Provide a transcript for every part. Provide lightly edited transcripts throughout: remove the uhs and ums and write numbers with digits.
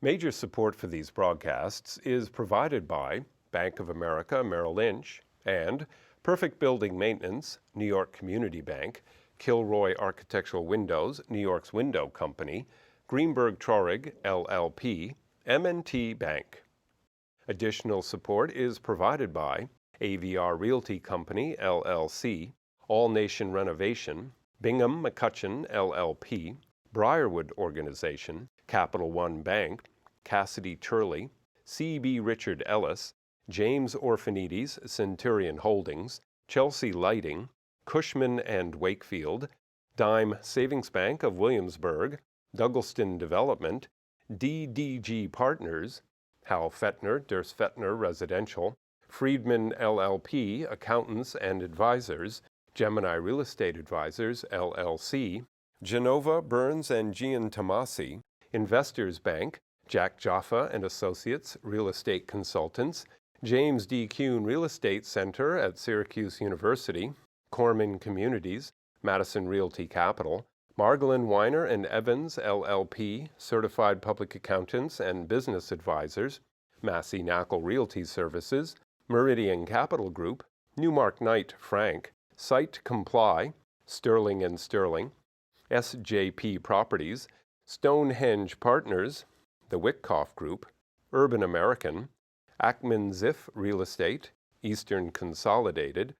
Major support for these broadcasts is provided by Bank of America Merrill Lynch and Perfect Building Maintenance, New York Community Bank, Kilroy Architectural Windows, New York's Window Company, Greenberg Traurig, LLP, M&T Bank. Additional support is provided by AVR Realty Company, LLC, All Nation Renovation, Bingham McCutcheon, LLP, Briarwood Organization, Capital One Bank, Cassidy Turley, C.B. Richard Ellis, James Orphanides, Centurion Holdings, Chelsea Lighting, Cushman and Wakefield, Dime Savings Bank of Williamsburg, Douglaston Development, DDG Partners, Hal Fettner, Durst Fettner Residential, Friedman LLP, Accountants and Advisors, Gemini Real Estate Advisors, LLC, Genova, Burns and Gian Tomasi, Investors Bank, Jack Jaffa and Associates, Real Estate Consultants, James D. Kuhn Real Estate Center at Syracuse University, Corman Communities, Madison Realty Capital, Margolin Weiner and Evans, LLP, Certified Public Accountants and Business Advisors, Massey Knackle Realty Services, Meridian Capital Group, Newmark Knight Frank, Site Comply, Sterling and Sterling, SJP Properties, Stonehenge Partners, the Witkoff Group, Urban American, Ackman Ziff Real Estate, Eastern Consolidated,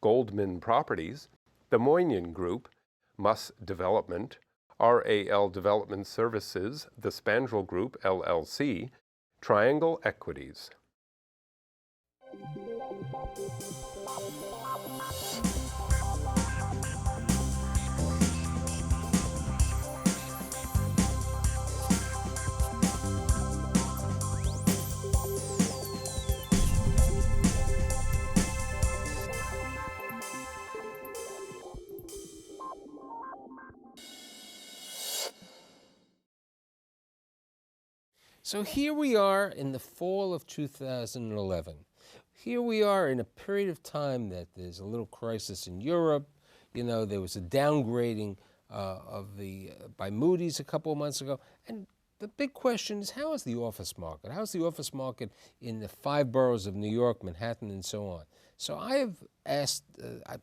Goldman Properties, the Moynihan Group, Muss Development, RAL Development Services, the Spandrel Group, LLC, Triangle Equities. So here we are in the fall of 2011. Here we are in a period of time that there's a little crisis in Europe. You know, there was a downgrading by Moody's a couple of months ago. And the big question is, how is the office market? How's the office market in the 5 boroughs of New York, Manhattan, and so on? So I have asked,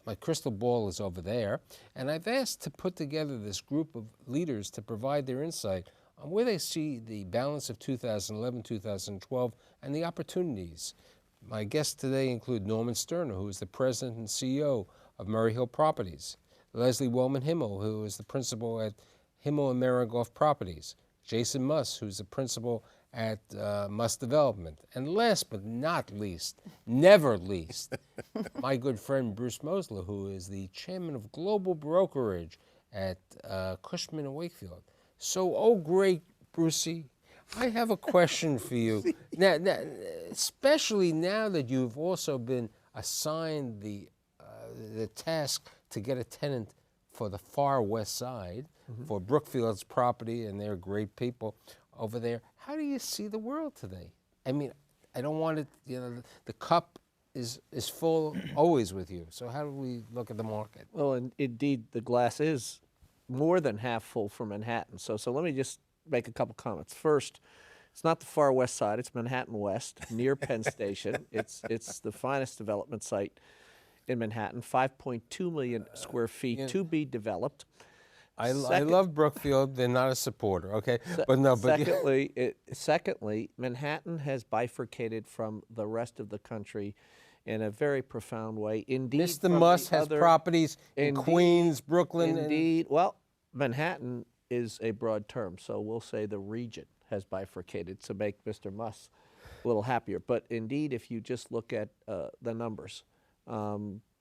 my crystal ball is over there, and I've asked to put together this group of leaders to provide their insight on where they see the balance of 2011, 2012, and the opportunities. My guests today include Norman Sterner, who is the president and CEO of Murray Hill Properties, Leslie Wellman-Himmel, who is the principal at Himmel and Marigoff Properties, Jason Muss, who's the principal at Muss Development, and last but not least, never least, my good friend Bruce Mosler, who is the chairman of Global Brokerage at Cushman & Wakefield. So, oh great Brucey, I have a question for you. Now, especially now that you've also been assigned the task to get a tenant for the far west side, for Brookfield's property, and they're great people over there. How do you see the world today? I mean, I don't want it, you know, the cup is full always with you. So how do we look at the market? Well, indeed, the glass is more than half full for Manhattan. So let me just make a couple comments. First, it's not the far west side. It's Manhattan West, near Penn Station. It's the finest development site in Manhattan, 5.2 million square feet to be developed. I love Brookfield. They're not a supporter, okay? Secondly, Manhattan has bifurcated from the rest of the country in a very profound way. Indeed, Mr. Muss has properties in Queens, Brooklyn. Indeed. Well, Manhattan is a broad term, so we'll say the region has bifurcated to make Mr. Muss a little happier. But indeed, if you just look at the numbers,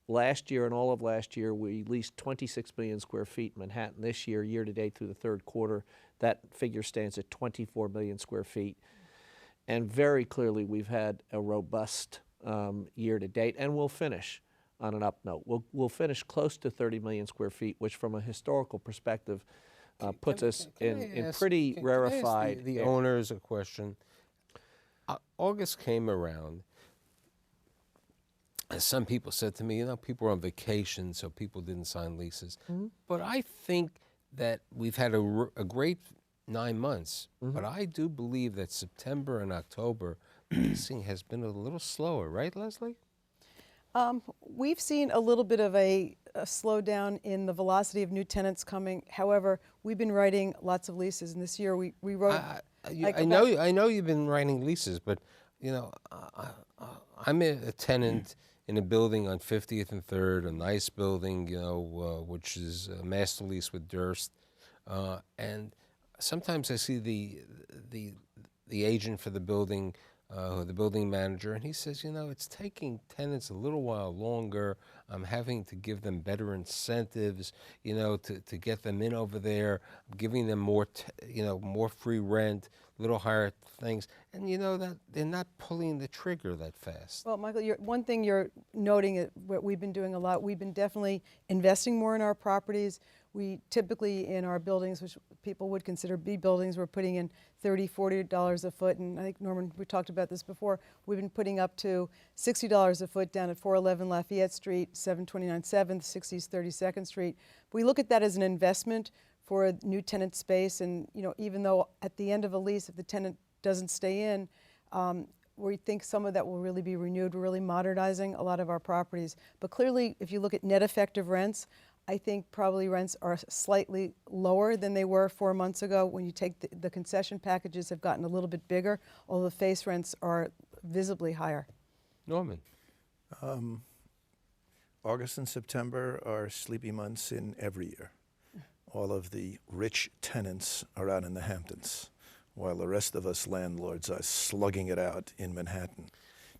last year and all of last year, we leased 26 million square feet in Manhattan. This year, year-to-date through the third quarter, that figure stands at 24 million square feet. And very clearly, we've had a robust year-to-date, and we'll finish on an up note. We'll finish close to 30 million square feet, which from a historical perspective puts us in pretty rarefied. The owners a question. August came around. As some people said to me, you know, people were on vacation, so people didn't sign leases. But I think that we've had a great 9 months. But I do believe that September and October leasing has been a little slower, right, Leslie? We've seen a little bit of a slowdown in the velocity of new tenants coming. However, we've been writing lots of leases, and this year we wrote. I know you've been writing leases, but you know, I'm a tenant in a building on 50th and 3rd, a nice building, you know, which is a master lease with Durst, and sometimes I see the agent for the building, the building manager, and he says, you know, it's taking tenants a little while longer. I'm having to give them better incentives, you know, to get them in over there. I'm giving them more, more free rent, little higher things, and you know that they're not pulling the trigger that fast. Well, Michael, one thing you're noting is what we've been doing a lot. We've been definitely investing more in our properties. We typically, in our buildings, which people would consider B buildings, we're putting in $30, $40 a foot. And I think, Norman, we talked about this before. We've been putting up to $60 a foot down at 411 Lafayette Street, 729 7th, 60s 32nd Street. But we look at that as an investment for a new tenant space. And, you know, even though at the end of a lease, if the tenant doesn't stay in, we think some of that will really be renewed. We're really modernizing a lot of our properties. But clearly, if you look at net effective rents, I think probably rents are slightly lower than they were 4 months ago. When you take the concession packages have gotten a little bit bigger, although the face rents are visibly higher. Norman. August and September are sleepy months in every year. All of the rich tenants are out in the Hamptons, while the rest of us landlords are slugging it out in Manhattan.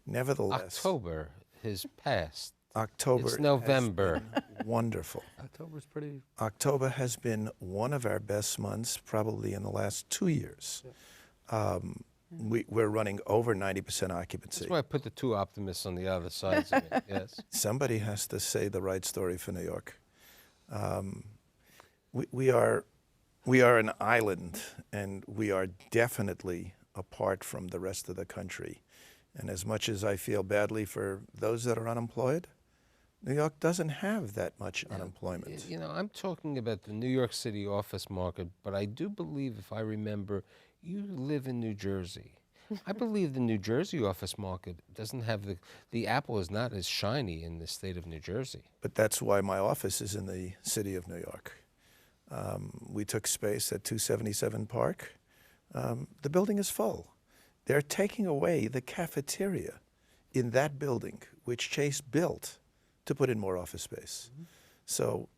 Nevertheless, October has passed. October It's November. has been wonderful. October's pretty. October has been one of our best months probably in the last 2 years. We're running over 90% occupancy. That's why I put the two optimists on the other sides of it, yes. Somebody has to say the right story for New York. We are an island, and we are definitely apart from the rest of the country. And as much as I feel badly for those that are unemployed, New York doesn't have that much unemployment. You know, I'm talking about the New York City office market, but I do believe, if I remember, you live in New Jersey. I believe the New Jersey office market doesn't have the apple is not as shiny in the state of New Jersey. But that's why my office is in the city of New York. We took space at 277 Park. The building is full. They're taking away the cafeteria in that building, which Chase built to put in more office space. So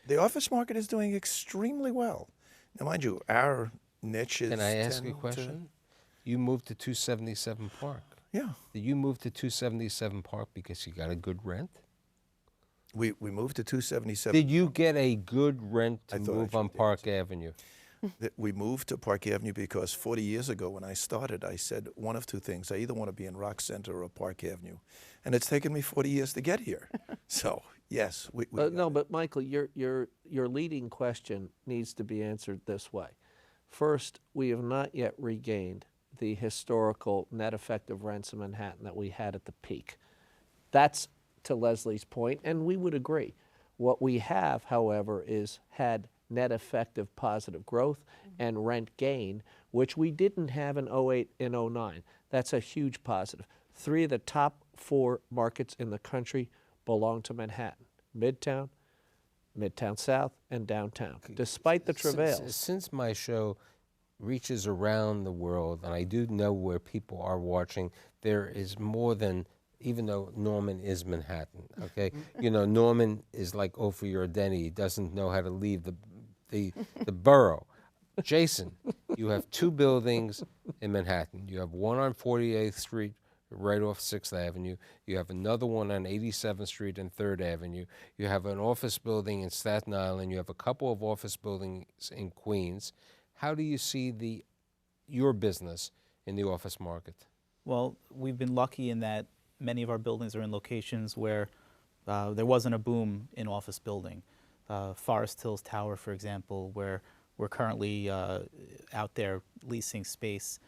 the office market is doing extremely well. Now, mind you, our niche is... Can I ask a question? You moved to 277 Park. Yeah. Did you move to 277 Park because you got a good rent? We moved to 277. Did you get a good rent to I thought I move on did. Park Avenue? We moved to Park Avenue because 40 years ago when I started, I said one of two things. I either want to be in Rock Center or Park Avenue. And it's taken me 40 years to get here. So, yes. No, but Michael, your leading question needs to be answered this way. First, we have not yet regained the historical net effective rents in Manhattan that we had at the peak. That's to Leslie's point, and we would agree. What we have, however, is had net effective positive growth and rent gain, which we didn't have in 08 and 09. That's a huge positive. 3 of the top 4 markets in the country belong to Manhattan: Midtown, Midtown South, and downtown, despite the travails. Since my show reaches around the world, and I do know where people are watching, there is more than, even though Norman is Manhattan, okay? You know, Norman is like Ophir Denny. He doesn't know how to leave the borough. Jason, you have 2 buildings in Manhattan. You have one on 48th Street, right off 6th Avenue. You have another one on 87th Street and 3rd Avenue. You have an office building in Staten Island. You have a couple of office buildings in Queens. How do you see your business in the office market? Well, we've been lucky in that many of our buildings are in locations where there wasn't a boom in office building. Forest Hills Tower, for example, where we're currently out there leasing space,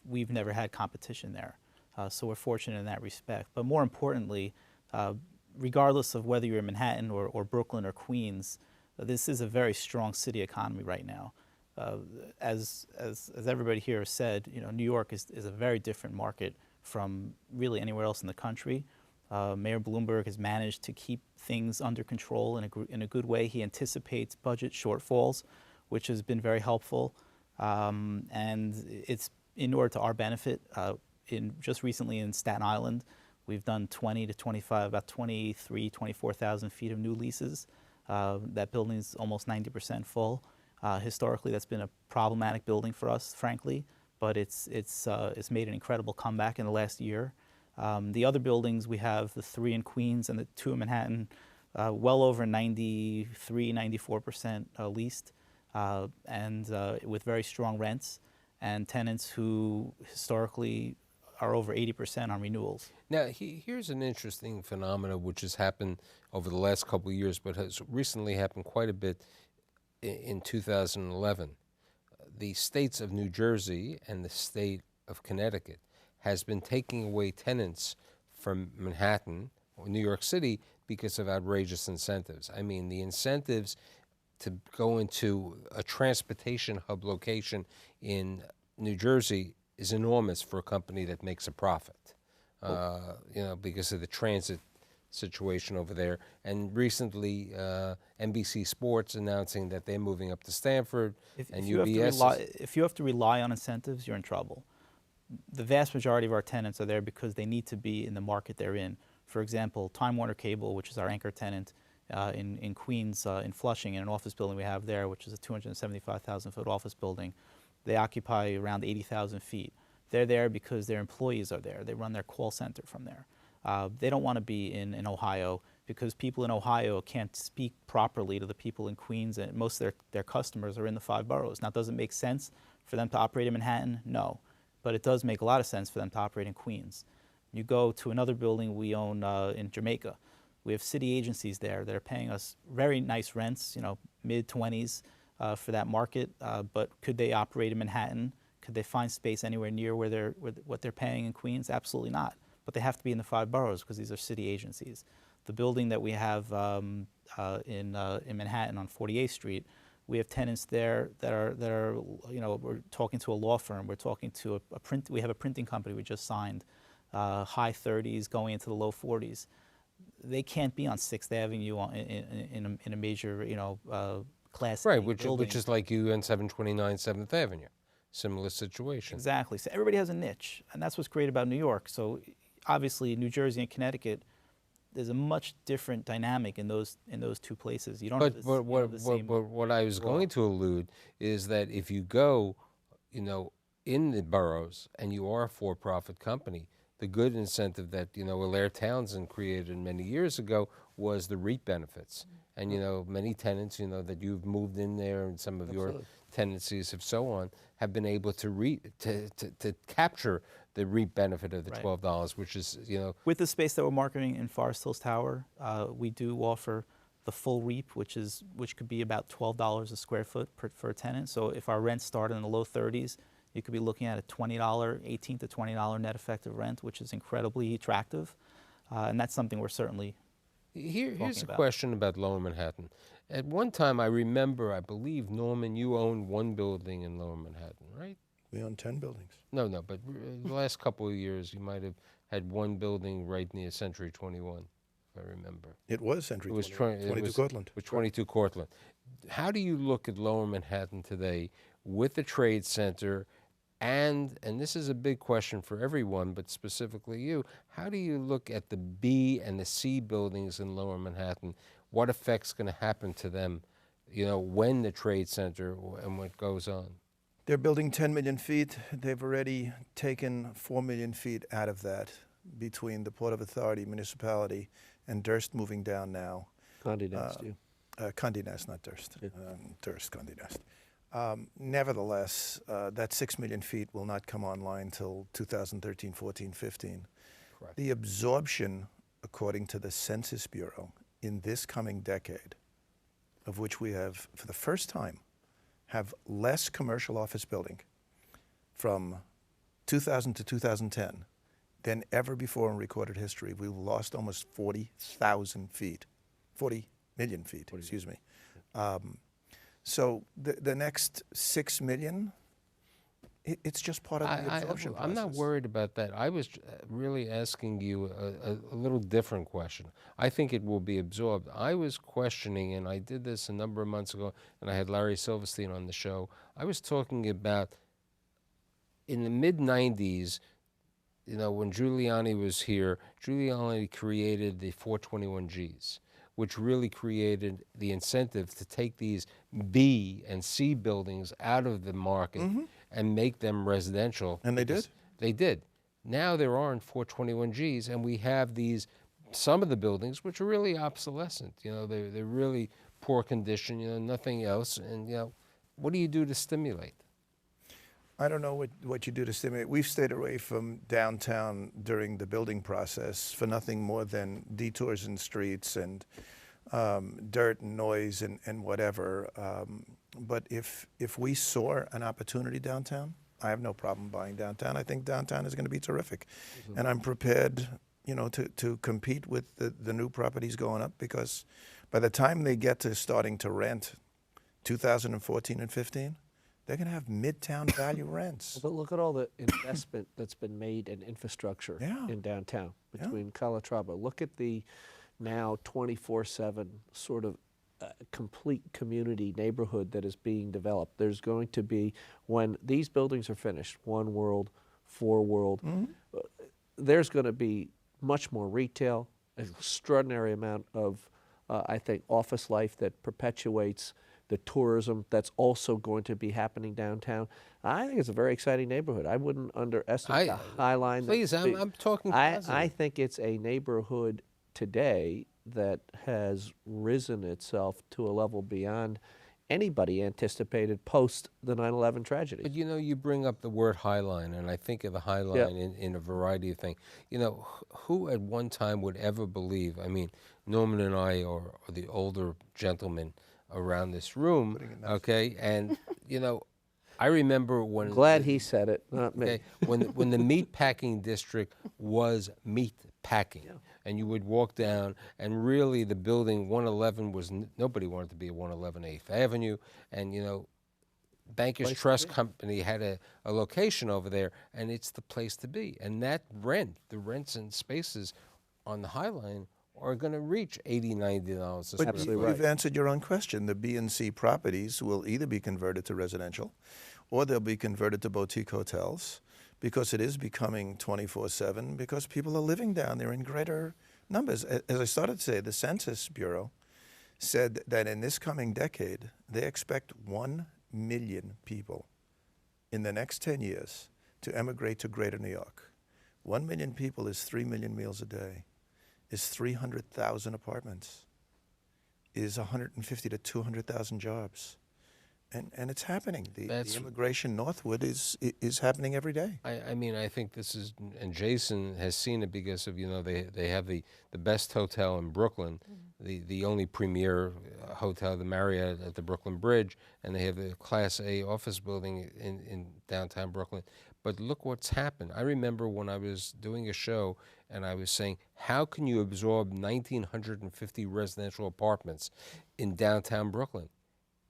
we've never had competition there. So we're fortunate in that respect. But more importantly, regardless of whether you're in Manhattan or Brooklyn or Queens, this is a very strong city economy right now. As everybody here has said, New York is a very different market from really anywhere else in the country. Mayor Bloomberg has managed to keep things under control in a good way. He anticipates budget shortfalls, which has been very helpful, and it's in order to our benefit. Just recently in Staten Island, we've done 20 to 25, about 24,000 feet of new leases. That building is almost 90% full. Historically, that's been a problematic building for us, frankly, but it's made an incredible comeback in the last year. The other buildings, we have the 3 in Queens and the 2 in Manhattan, well over 93, 94% leased, and with very strong rents and tenants who historically are over 80% on renewals. Now, here's an interesting phenomenon which has happened over the last couple of years, but has recently happened quite a bit in 2011. The states of New Jersey and the state of Connecticut has been taking away tenants from Manhattan or New York City because of outrageous incentives. I mean, the incentives to go into a transportation hub location in New Jersey is enormous for a company that makes a profit, because of the transit situation over there. And recently, NBC Sports announcing that they're moving up to Stanford, and UBS. If you have to rely on incentives, you're in trouble. The vast majority of our tenants are there because they need to be in the market they're in. For example, Time Warner Cable, which is our anchor tenant in Queens, in Flushing, in an office building we have there, which is a 275,000-foot office building. They occupy around 80,000 feet. They're there because their employees are there. They run their call center from there. They don't want to be in Ohio because people in Ohio can't speak properly to the people in Queens, and most of their customers are in the 5 boroughs. Now, does it make sense for them to operate in Manhattan? No. But it does make a lot of sense for them to operate in Queens. You go to another building we own in Jamaica. We have city agencies there that are paying us very nice rents, mid-20s for that market. But could they operate in Manhattan? Could they find space anywhere near what they're paying in Queens? Absolutely not. But they have to be in the 5 boroughs because these are city agencies. The building that we have in Manhattan on 48th Street, we have tenants there that are we're talking to a law firm, we're talking to we have a printing company we just signed, high 30s going into the low 40s. They can't be on 6th Avenue in a major, class A building. Which is like you on 729 7th Avenue. Similar situation. Exactly. So everybody has a niche, and that's what's great about New York. So obviously, New Jersey and Connecticut, there's a much different dynamic in those 2 places. You don't have the same. But what I was going to allude is that if you go, in the boroughs and you are a for-profit company, the good incentive that Alaire Townsend created many years ago was the REIT benefits. And many tenants that you've moved in there, and some of your tenancies have so on, have been able to capture the REIT benefit of the $12, which is With the space that we're marketing in Forest Hills Tower, we do offer the full REIT, which could be about $12 a square foot for a tenant. So if our rents start in the low 30s, you could be looking at a $18 to $20 net effective rent, which is incredibly attractive, and that's something we're certainly. Here's a question about Lower Manhattan. At one time, I believe, Norman, you owned 1 building in Lower Manhattan, right? We own 10 buildings. No, but the last couple of years, you might have had 1 building right near Century 21, if I remember. It was Century 21. It was 22 Cortlandt. With 22 Cortlandt. How do you look at Lower Manhattan today with the Trade Center? And this is a big question for everyone, but specifically you, how do you look at the B and the C buildings in Lower Manhattan? What effect's going to happen to them, when the Trade Center and what goes on? They're building 10 million feet. They've already taken 4 million feet out of that between the Port of Authority, municipality, and Durst moving down now. Condé Nast, Condé Nast, not Durst. Durst, Condé Nast. Nevertheless, that 6 million feet will not come online till 2013, 14, 15. Correct. The absorption, according to the Census Bureau, in this coming decade, of which we have, for the first time, have less commercial office building from 2000 to 2010 than ever before in recorded history. We've lost almost 40,000 feet, 40 million feet, excuse me, So the next 6 million, it's just part of the absorption process. I'm not worried about that. I was really asking you a little different question. I think it will be absorbed. I was questioning, and I did this a number of months ago, and I had Larry Silverstein on the show. I was talking about in the mid-'90s, when Giuliani was here, Giuliani created the 421Gs, which really created the incentive to take these B and C buildings out of the market and make them residential. And they did? They did. Now there aren't 421Gs, and we have some of the buildings which are really obsolescent. They're really poor condition, nothing else. And, what do you do to stimulate? I don't know what you do to stimulate. We've stayed away from downtown during the building process for nothing more than detours in streets and dirt and noise and whatever. But if we saw an opportunity downtown, I have no problem buying downtown. I think downtown is going to be terrific. And I'm prepared, to compete with the new properties going up, because by the time they get to starting to rent 2014 and 15, they're going to have midtown value rents. But look at all the investment that's been made in infrastructure in downtown between Calatrava. Look at the now 24/7 sort of complete community neighborhood that is being developed. There's going to be, when these buildings are finished, One World, Four World, there's going to be much more retail, an extraordinary amount of, I think, office life that perpetuates the tourism that's also going to be happening downtown. I think it's a very exciting neighborhood. I wouldn't underestimate the High Line. Please, I'm talking positive. I think it's a neighborhood today that has risen itself to a level beyond anybody anticipated post the 9/11 tragedy. But you bring up the word High Line, and I think of the High Line in a variety of things. Who at one time would ever believe, Norman and I are the older gentlemen around this room, okay? And, I remember when... Glad he said it, not me. Okay, when the meat packing district was meat packing, and you would walk down, and really the building 111 was, nobody wanted to be at 111 8th Avenue, and, Bankers Trust Company had a location over there, and it's the place to be. And the rents and spaces on the High Line are going to reach $80, $90 a square But foot. you've answered your own question. The B and C properties will either be converted to residential, or they'll be converted to boutique hotels, because it is becoming 24/7, because people are living down there in greater numbers. As I started to say, the Census Bureau said that in this coming decade, they expect 1 million people in the next 10 years to emigrate to greater New York. 1 million people is 3 million meals a day, is 300,000 apartments, is 150 to 200,000 jobs. And it's happening. The immigration northward is happening every day. I think this is, and Jason has seen it because of, they have the best hotel in Brooklyn, the only premier hotel, the Marriott at the Brooklyn Bridge, and they have the Class A office building in downtown Brooklyn. But look what's happened. I remember when I was doing a show and I was saying, how can you absorb 1,950 residential apartments in downtown Brooklyn?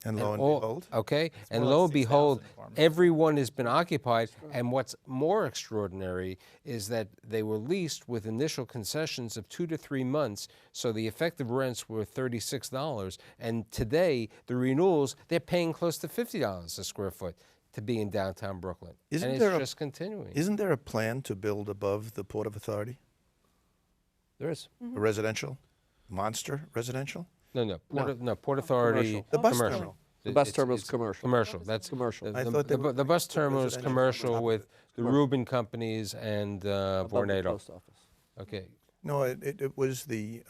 And lo and behold. Okay, and lo and behold, everyone has been occupied. And what's more extraordinary is that they were leased with initial concessions of 2 to 3 months, so the effective rents were $36. And today, the renewals, they're paying close to $50 a square foot to be in downtown Brooklyn. And it's just continuing. Isn't there a plan to build above the Port of Authority? There is. A residential? Monster residential? No, Port Authority. The bus commercial. terminal. The bus terminal is commercial. Commercial. That's commercial. I thought they were the bus terminal is residential commercial on top of with it. the Rubin Companies and Above the Vornado. post office. Okay. No, it was the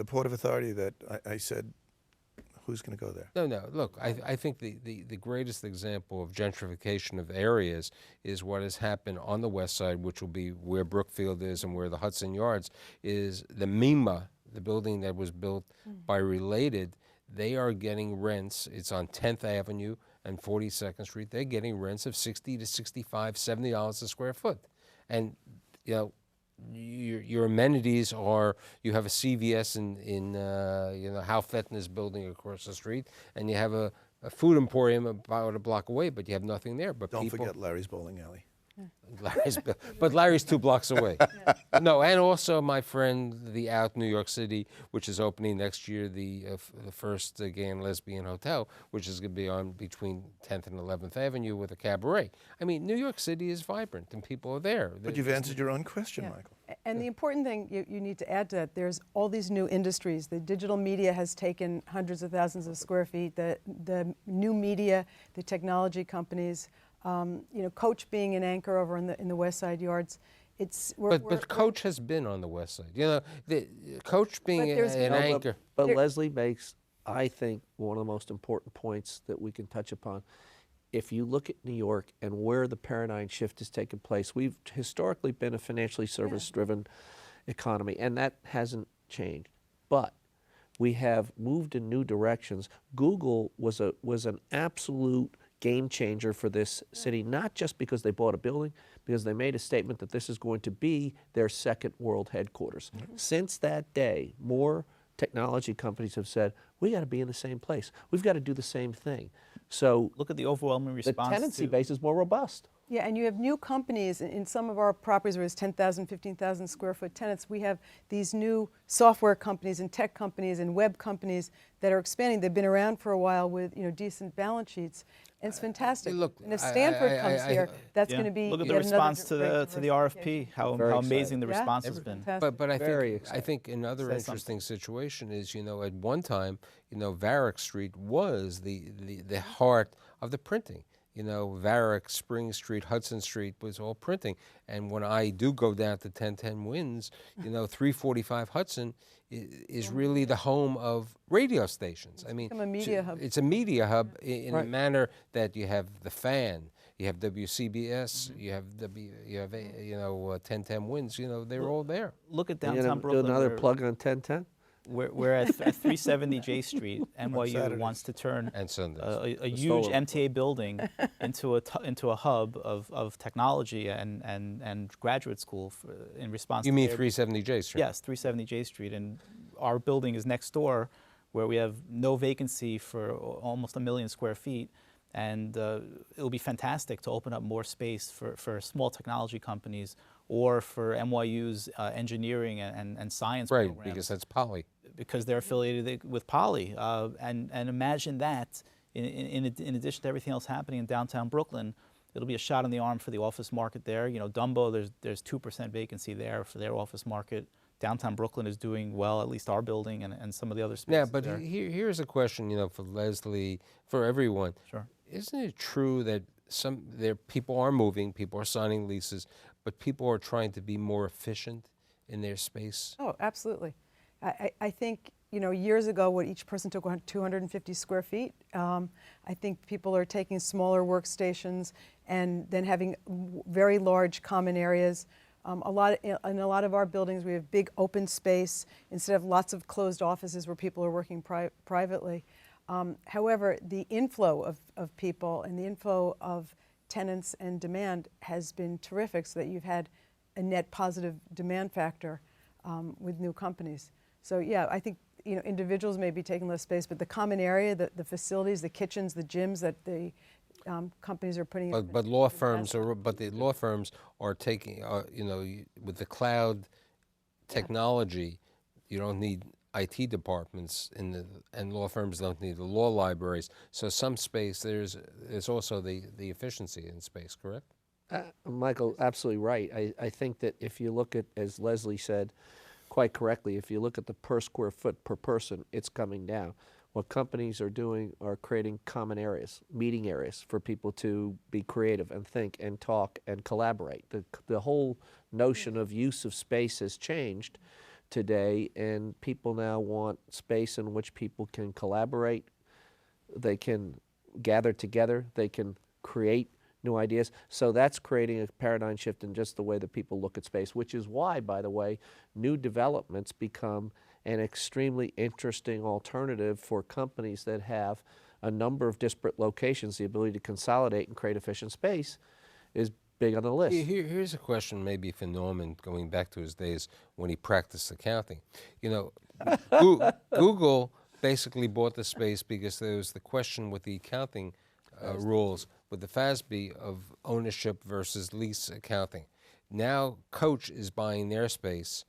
Port of Authority that I said, who's going to go there? No. Look, I think the greatest example of gentrification of areas is what has happened on the west side, which will be where Brookfield is and where the Hudson Yards is. The MIMA, the building that was built by Related, they are getting rents. It's on 10th Avenue and 42nd Street. They're getting rents of $60 to $65, $70 a square foot. And, your amenities are, you have a CVS in Hal Fetner's building across the street, and you have a food emporium about a block away, but you have nothing there. But Don't people, forget Larry's Bowling Alley. but Larry's 2 blocks away. No, and also my friend, the Out New York City, which is opening next year, the first gay and lesbian hotel, which is going to be on between 10th and 11th Avenue with a cabaret. I mean, New York City is vibrant and people are there. But you've answered your own question, Michael. And the important thing you need to add to that, there's all these new industries. The digital media has taken hundreds of thousands of square feet. The new media, the technology companies, Coach being an anchor over in the West Side Yards. But Coach has been on the West Side. The Coach being an anchor. But Leslie makes, I think, one of the most important points that we can touch upon. If you look at New York and where the paradigm shift has taken place, we've historically been a financially service-driven economy, and that hasn't changed. But we have moved in new directions. Google was an absolute game changer for this city, not just because they bought a building, because they made a statement that this is going to be their second world headquarters. Since that day, more technology companies have said, we got to be in the same place. We've got to do the same thing. So Look at the overwhelming response. the tenancy base is more robust. Yeah, and you have new companies in some of our properties where it's 10,000, 15,000 square foot tenants. We have these new software companies and tech companies and web companies that are expanding. They've been around for a while with decent balance sheets. And it's fantastic. Look, and if Stanford comes here, that's Yeah. going to be Look at the yet another response to great the RFP. diversification. How Very amazing the Yeah, response it's has been. fantastic. But I Very think exciting. another Says interesting situation is, at one time, Varick Street was the heart of the printing. Varick, Spring Street, Hudson Street was all printing. And when I do go down to 1010 Winds, 345 Hudson is really the home of radio stations. I mean, become a media hub. It's a media hub in a Right. manner that you have the Fan, you have WCBS, you have 1010 Winds. They're all there. Look at You downtown gonna do Brooklyn. another where- plug on 1010? We're at 370 J Street. NYU Saturdays. wants to turn And Sundays. a huge solar. MTA building into a hub of technology and graduate school in response. You to mean their- 370 J Street? Yes, 370 J Street, and our building is next door, where we have no vacancy for almost 1 million square feet, and it'll be fantastic to open up more space for small technology companies or for NYU's engineering and science Right, programs. because that's Poly. Because they're affiliated with Poly. And imagine that, in addition to everything else happening in downtown Brooklyn, it'll be a shot in the arm for the office market there. Dumbo, there's 2% vacancy there for their office market. Downtown Brooklyn is doing well, at least our building and some of the other spaces Yeah, but there. here's a question, for Leslie, for everyone. Sure. Isn't it true that people are moving, people are signing leases, but people are trying to be more efficient in their space? Oh, absolutely. I think, years ago, what each person took 250 square feet. I think people are taking smaller workstations and then having very large common areas. In a lot of our buildings, we have big open space instead of lots of closed offices where people are working privately. However, the inflow of people and the inflow of tenants and demand has been terrific, so that you've had a net positive demand factor with new companies. So yeah, I think individuals may be taking less space, but the common area, the facilities, the kitchens, the gyms that the companies are putting in. But law firms the law firms are taking, with the cloud technology, you don't need IT departments and law firms don't need the law libraries. So some space, there's also the efficiency in space, correct? Michael, absolutely right. I think that if you look at, as Leslie said quite correctly, if you look at the per square foot per person, it's coming down. What companies are doing are creating common areas, meeting areas for people to be creative and think and talk and collaborate. The whole notion of use of space has changed today, and people now want space in which people can collaborate, they can gather together, they can create new ideas. So that's creating a paradigm shift in just the way that people look at space, which is why, by the way, new developments become an extremely interesting alternative for companies that have a number of disparate locations. The ability to consolidate and create efficient space is big on the list. Here's a question maybe for Norman, going back to his days when he practiced accounting. You know, Google basically bought the space because there was the question with the accounting rules with the FASB of ownership versus lease accounting. Now Coach is buying their space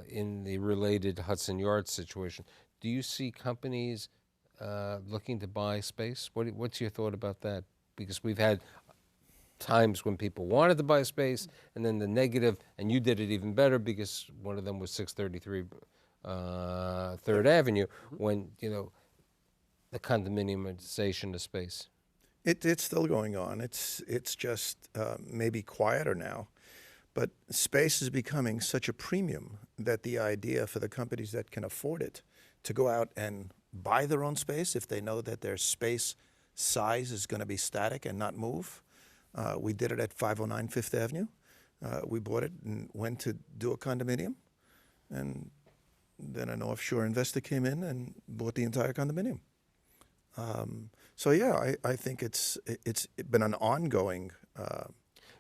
in the related Hudson Yards situation. Do you see companies looking to buy space? What's your thought about that? Because we've had times when people wanted to buy space, and then the negative, and you did it even better because one of them was 633 Third Avenue, when, you know, the condominiumization of space. It's still going on. It's just maybe quieter now. But space is becoming such a premium that the idea for the companies that can afford it to go out and buy their own space, if they know that their space size is going to be static and not move. We did it at 509 Fifth Avenue. We bought it and went to do a condominium. And then an offshore investor came in and bought the entire condominium. So yeah, I think it's been an ongoing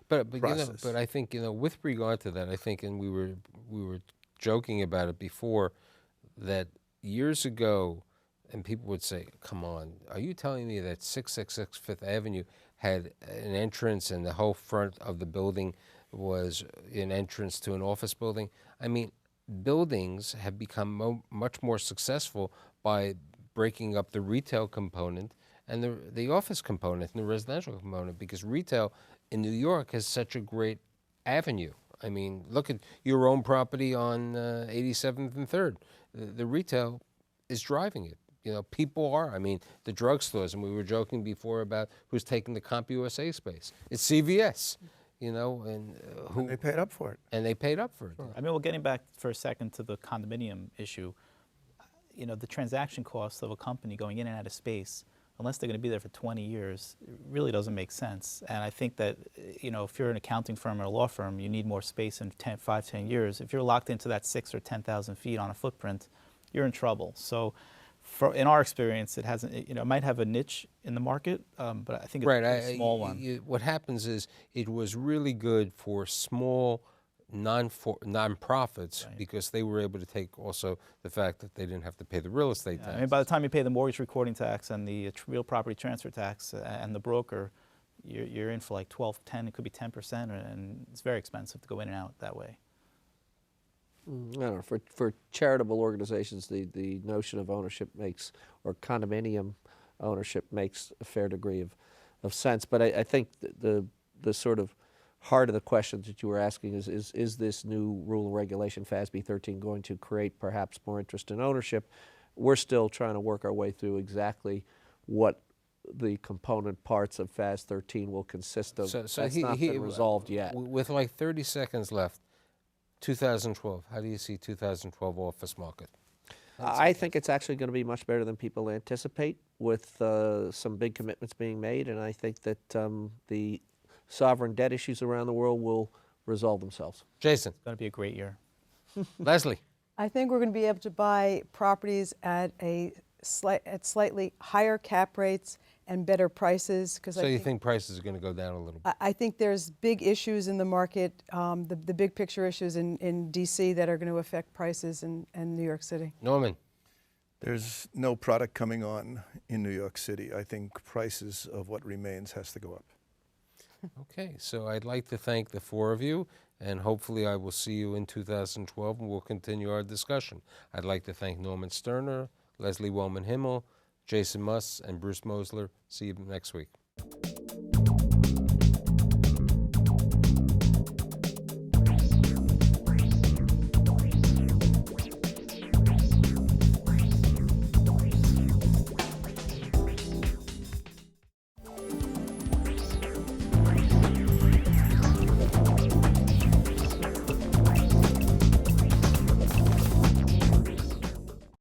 But process. you know, but I think, you know, with regard to that, I think, and we were joking about it before, that years ago, and people would say, "Come on, are you telling me that 666 Fifth Avenue had an entrance and the whole front of the building was an entrance to an office building?" I mean, buildings have become much more successful by breaking up the retail component and the office component and the residential component, because retail in New York has such a great avenue. I mean, look at your own property on 87th and 3rd. The retail is driving it. You know, people are. I mean, the drugstores, and we were joking before about who's taking the CompUSA space. It's CVS, you know, and who They paid up for it. and they paid up for it. I mean, well, getting back for a second to the condominium issue, you know, the transaction cost of a company going in and out of space, unless they're going to be there for 20 years, it really doesn't make sense. And I think that, you know, if you're an accounting firm or a law firm, you need more space in 5, 10 years. If you're locked into that 6,000 or 10,000 feet on a footprint, you're in trouble. So in our experience, it hasn't, you know, it might have a niche in the market, but I think it's a small one. What happens is it was really good for small nonprofits, because they were able to take also the fact that they didn't have to pay the real estate tax. I mean, by the time you pay the mortgage recording tax and the real property transfer tax and the broker, you're in for like 12, 10, it could be 10%, and it's very expensive to go in and out that way. I don't know, for charitable organizations, the notion of ownership makes, or condominium ownership makes a fair degree of sense. But I think the sort of heart of the question that you were asking is this new rule and regulation, FASB 13, going to create perhaps more interest in ownership? We're still trying to work our way through exactly what the component parts of FAS 13 will consist of. So That's not been resolved yet. With like 30 seconds left, 2012, how do you see 2012 office market? I think it's actually going to be much better than people anticipate, with some big commitments being made, and I think that the sovereign debt issues around the world will resolve themselves. Jason. It's going to be a great year. Leslie. I think we're going to be able to buy properties at slightly higher cap rates and better prices. So you think prices are going to go down a little bit? I think there's big issues in the market, the big picture issues in D.C. that are going to affect prices in New York City. Norman. There's no product coming on in New York City. I think prices of what remains has to go up. Okay, so I'd like to thank the four of you, and hopefully I will see you in 2012 and we'll continue our discussion. I'd like to thank Norman Sterner, Leslie Wellman-Himmel, Jason Muss, and Bruce Mosler. See you next week.